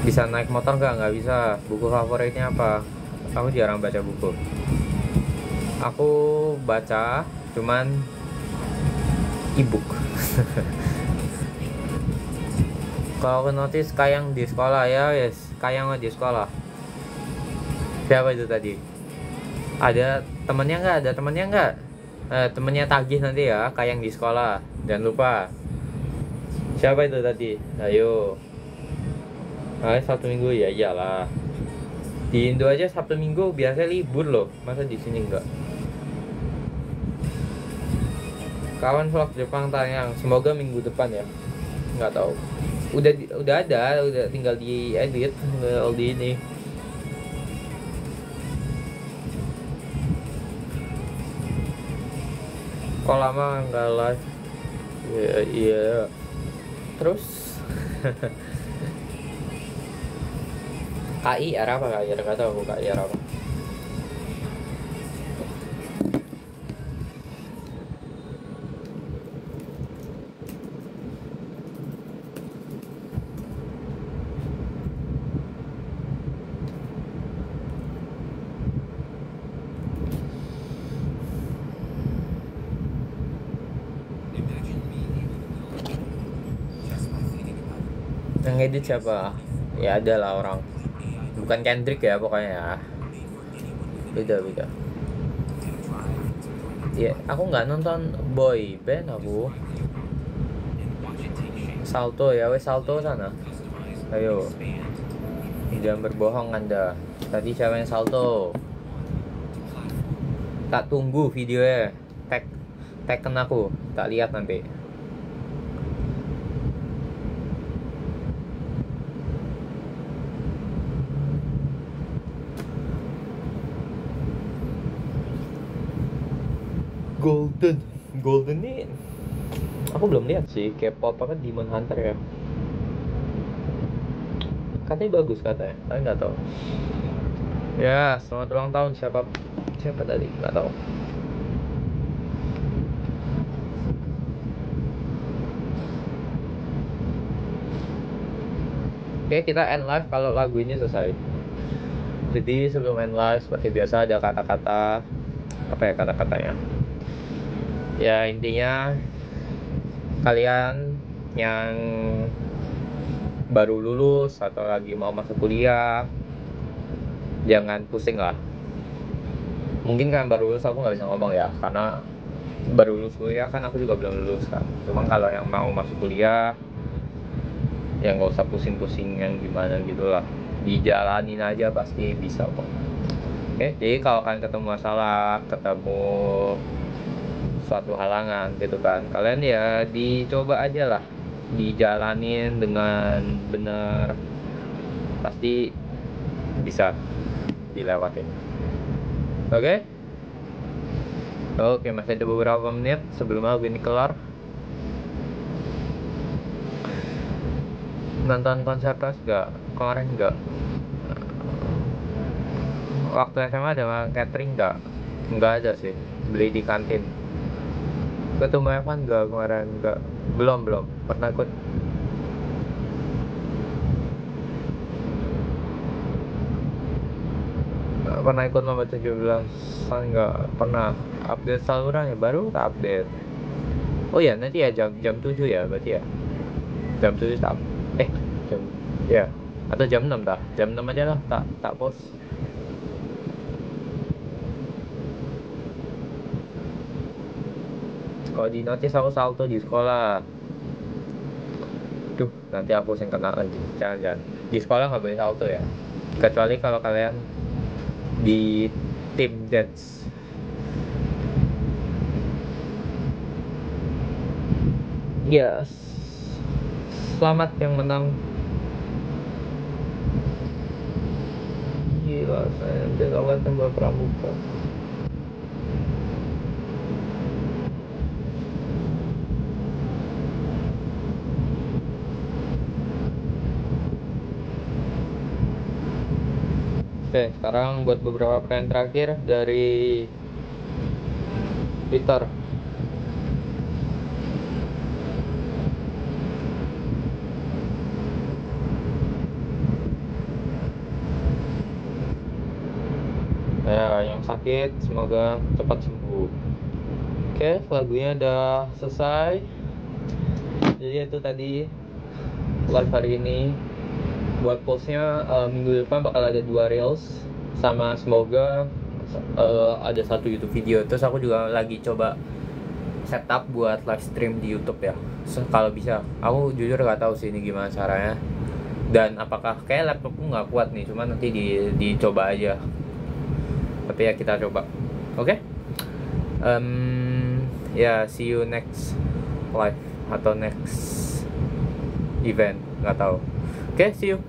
Bisa naik motor nggak bisa. Buku favoritnya apa? Aku jarang baca buku. Aku baca cuman e-book. Kalau aku notice Kayang di sekolah ya, yes, Kayang di sekolah. Siapa itu tadi? Ada temennya nggak? Temennya tagih nanti ya, Kayang di sekolah. Jangan lupa. Siapa itu tadi? Ayo. Sabtu Minggu ya iyalah. Di Indo aja Sabtu Minggu biasa libur loh. Masa di sini enggak? Kawan vlog Jepang tayang. Semoga minggu depan ya. Nggak tahu. Udah ada, udah tinggal di edit, tinggal di ini. Kok lama nggak live? Iya. Terus KIR apa? KIR nggak tahu aku KIR apa. Yang edit siapa? Ya ada lah orang. Bukan Kendrick ya pokoknya ya. Beda. Ya aku nggak nonton boy band aku. Salto ya, wes Salto sana. Ayo. Jangan berbohong Anda. Tadi siapa yang Salto? Tak tunggu videonya. Tagkan aku, tak lihat nanti. Golden nih aku belum lihat sih. K-pop apa Demon Hunter ya, katanya bagus katanya, tapi nggak tahu ya. Selamat ulang tahun siapa tadi nggak tahu. Oke, kita end live kalau lagu ini selesai. Jadi sebelum end live seperti biasa ada kata-kata apa ya, kata-katanya ya, intinya kalian yang baru lulus atau lagi mau masuk kuliah jangan pusing lah. Mungkin kan baru lulus aku nggak bisa ngomong ya, karena baru lulus kuliah kan, aku juga belum lulus kan. Cuma kalau yang mau masuk kuliah ya nggak usah pusing-pusing yang gimana gitu lah, dijalanin aja pasti bisa kok. Oke, jadi kalau kalian ketemu masalah, ketemu suatu halangan gitu kan. Kalian ya dicoba aja lah, dijalanin dengan benar, pasti bisa dilewatin. Oke, masih ada beberapa menit sebelum lagu ini kelar. Nonton konser tas gak? Kemarin gak? Waktu SMA ada catering gak? Nggak ada sih, beli di kantin. Ketemu Evan gak kemarin? Gak, belum pernah ikut. Nggak pernah ikut lomba 17-an, nggak pernah update saluran ya, baru update. Oh ya, nanti ya jam 7 ya berarti ya. Jam 7 jam ya, atau jam 6 dah. Jam 6 aja lah, tak post. Kalau di notice aku salto di sekolah. Duh, nanti aku yang kena lagi. Jangan. Di sekolah nggak boleh salto ya. Kecuali kalau kalian di tim dance. Yes. Selamat yang menang. Gila, saya jagoan tembak pramuka. Oke, sekarang buat beberapa pertanyaan terakhir dari Twitter. Ya, yang sakit semoga cepat sembuh. Oke, lagunya udah selesai. Jadi itu tadi live hari ini. Buat postnya minggu depan bakal ada 2 reels, sama semoga ada 1 YouTube video. Terus aku juga lagi coba setup buat live stream di YouTube ya. Kalau bisa, aku jujur nggak tahu sih ini gimana caranya. Dan apakah kayak laptopku nggak kuat nih, cuman nanti dicoba aja. Tapi ya kita coba. Oke? Ya, see you next live atau next event, nggak tahu. Oke, see you.